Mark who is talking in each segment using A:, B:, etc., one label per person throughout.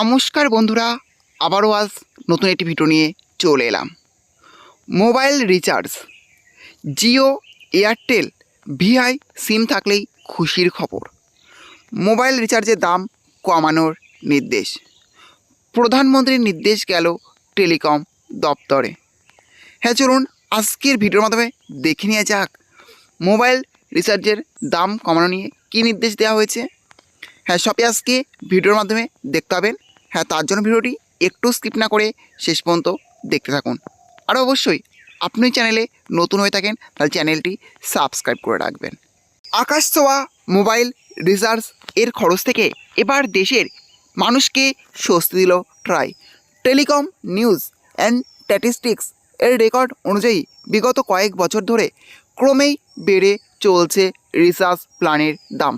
A: নমস্কার বন্ধুরা, আবারও আজ নতুন একটি ভিডিও নিয়ে চলে এলাম। Mobile recharge, Jio, Airtel, Vi SIM থাকলেই খুশির খবর। মোবাইল রিচার্জের দাম কমানোর নির্দেশ। প্রধানমন্ত্রীর নির্দেশ গেল টেলিকম দপ্তরে। হ্যাঁ, চলুন আজকের ভিডিওর মাধ্যমে দেখে নেওয়া যাক মোবাইল রিচার্জের দাম কমানো নিয়ে কী নির্দেশ দেওয়া হয়েছে। হ্যাঁ, সবই আজকে ভিডিওর মাধ্যমে দেখতে পাবেন। হ্যাঁ, তার জন্য ভিডিওটি একটু স্কিপ না করে শেষ পর্যন্ত দেখতে থাকুন। আর অবশ্যই আপনি চ্যানেলে নতুন হয়ে থাকেন তাহলে চ্যানেলটি সাবস্ক্রাইব করে রাখবেন। আকাশ ছোঁয়া মোবাইল রিচার্জ এর খরচ থেকে এবার দেশের মানুষকে স্বস্তি দিল try. Telecom news and statistics এর রেকর্ড অনুযায়ী বিগত কয়েক বছর ধরে ক্রমেই বেড়ে চলছে রিচার্জ প্ল্যানের দাম।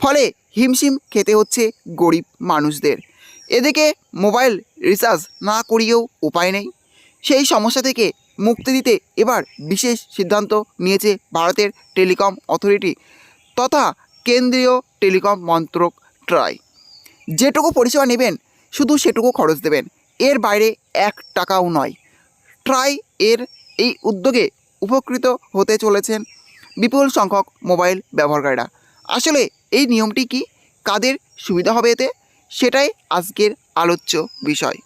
A: ফলে হিমশিম খেতে হচ্ছে গরিব মানুষদের। এদিকে মোবাইল রিচার্জ না করিয়েও উপায় নেই। সেই সমস্যা থেকে মুক্তি দিতে এবার বিশেষ সিদ্ধান্ত নিয়েছে ভারতের টেলিকম অথরিটি তথা কেন্দ্রীয় টেলিকম মন্ত্রক ট্রাই। যেটুকু পরিষেবা নেবেন শুধু সেটুকু খরচ দেবেন, এর বাইরে 1 টাকাও নয়। ট্রাই এর এই উদ্যোগে উপকৃত হতে চলেছেন বিপুল সংখ্যক মোবাইল ব্যবহারকারীরা। আসলে এই নিয়মটি কি, কাদের সুবিধা হবে এতে, সেটাই আজকের আলোচ্য বিষয়।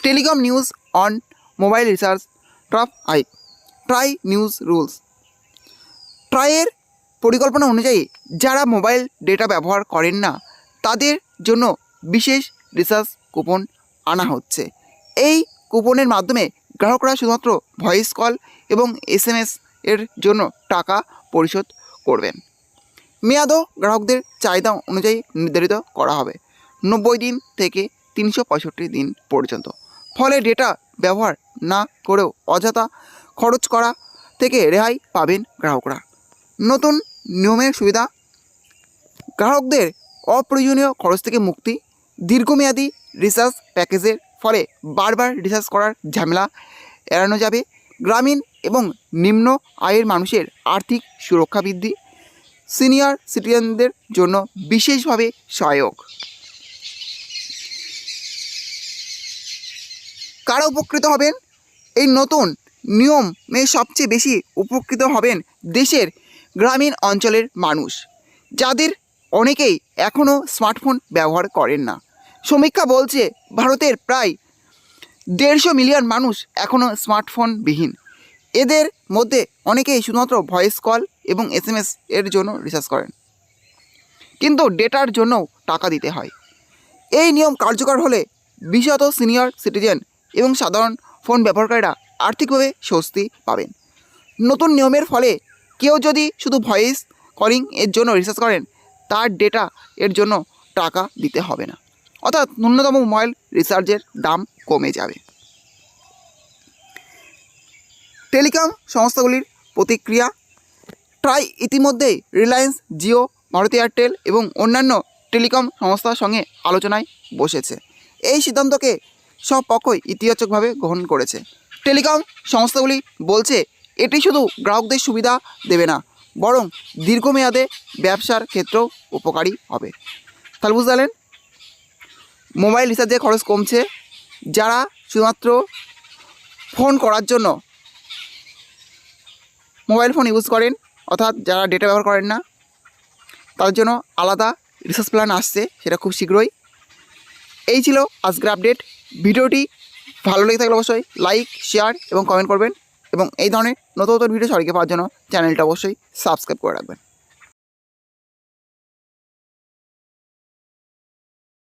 A: Telecom news on mobile recharge top hype, TRAI news rules. ট্রাইয়ের পরিকল্পনা অনুযায়ী যারা মোবাইল ডেটা ব্যবহার করেন না তাদের জন্য বিশেষ রিচার্জ কুপন আনা হচ্ছে। এই কুপনের মাধ্যমে গ্রাহকরা শুধুমাত্র ভয়েস কল এবং SMS এর জন্য টাকা পরিশোধ করবেন। মেয়াদও গ্রাহকদের চাহিদা অনুযায়ী নির্ধারিত করা হবে 90 দিন থেকে 365 দিন পর্যন্ত। ফলে ডেটা ব্যবহার না করেও অযথা খরচ করা থেকে রেহাই পাবেন গ্রাহকরা। নতুন নিয়মের সুবিধা, গ্রাহকদের অপ্রয়োজনীয় খরচ থেকে মুক্তি, দীর্ঘমেয়াদী রিচার্জ প্যাকেজের ফলে বারবার রিচার্জ করার ঝামেলা এড়ানো যাবে, গ্রামীণ এবং নিম্ন আয়ের মানুষের আর্থিক সুরক্ষা বৃদ্ধি, সিনিয়র সিটিজেনদের জন্য বিশেষভাবে সহায়ক। কারা উপকৃত হবেন এই নতুন নিয়মে? সবচেয়ে বেশি উপকৃত হবেন দেশের গ্রামীণ অঞ্চলের মানুষ, যাদের অনেকেই এখনও স্মার্টফোন ব্যবহার করেন না। সমীক্ষা বলছে ভারতের প্রায় 150 মিলিয়ন মানুষ এখনও স্মার্টফোনবিহীন। এদের মধ্যে অনেকেই শুধুমাত্র ভয়েস কল এবং SMS এর জন্য রিচার্জ করেন, কিন্তু ডেটার জন্যও টাকা দিতে হয়। এই নিয়ম কার্যকর হলে বিশেষত সিনিয়র সিটিজেন এবং সাধারণ ফোন ব্যবহারকারীরা আর্থিকভাবে স্বস্তি পাবেন। নতুন নিয়মের ফলে কেউ যদি শুধু ভয়েস কলিং এর জন্য রিচার্জ করেন তার ডেটা এর জন্য টাকা দিতে হবে না, অর্থাৎ ন্যূনতম মোবাইল রিচার্জের দাম কমে যাবে। টেলিকম সংস্থাগুলির প্রতিক্রিয়া, ট্রাই ইতিমধ্যেই রিলায়েন্স, জিও, ভারতী এয়ারটেল এবং অন্যান্য টেলিকম সংস্থার সঙ্গে আলোচনায় বসেছে। এই সিদ্ধান্তকে সব পক্ষই ইতিবাচকভাবে গ্রহণ করেছে। টেলিকম সংস্থাগুলি বলছে এটি শুধু গ্রাহকদের সুবিধা দেবে না, বরং দীর্ঘমেয়াদে ব্যবসার ক্ষেত্রেও উপকারী হবে। তাহলে বুঝতে পারলেন, মোবাইল রিচার্জের খরচ কমছে। যারা শুধুমাত্র ফোন করার জন্য মোবাইল ফোন ইউজ করেন, অর্থাৎ যারা ডেটা ব্যবহার করেন না, তাদের জন্য আলাদা রিচার্জ প্ল্যান আসছে, সেটা খুব শীঘ্রই। এই ছিল আজকের আপডেট। ভিডিওটি ভালো লেগে থাকলে অবশ্যই লাইক, শেয়ার এবং কমেন্ট করবেন, এবং এই ধরনের নতুন নতুন ভিডিও সবাইকে পাওয়ার জন্য চ্যানেলটা অবশ্যই সাবস্ক্রাইব করে রাখবেন।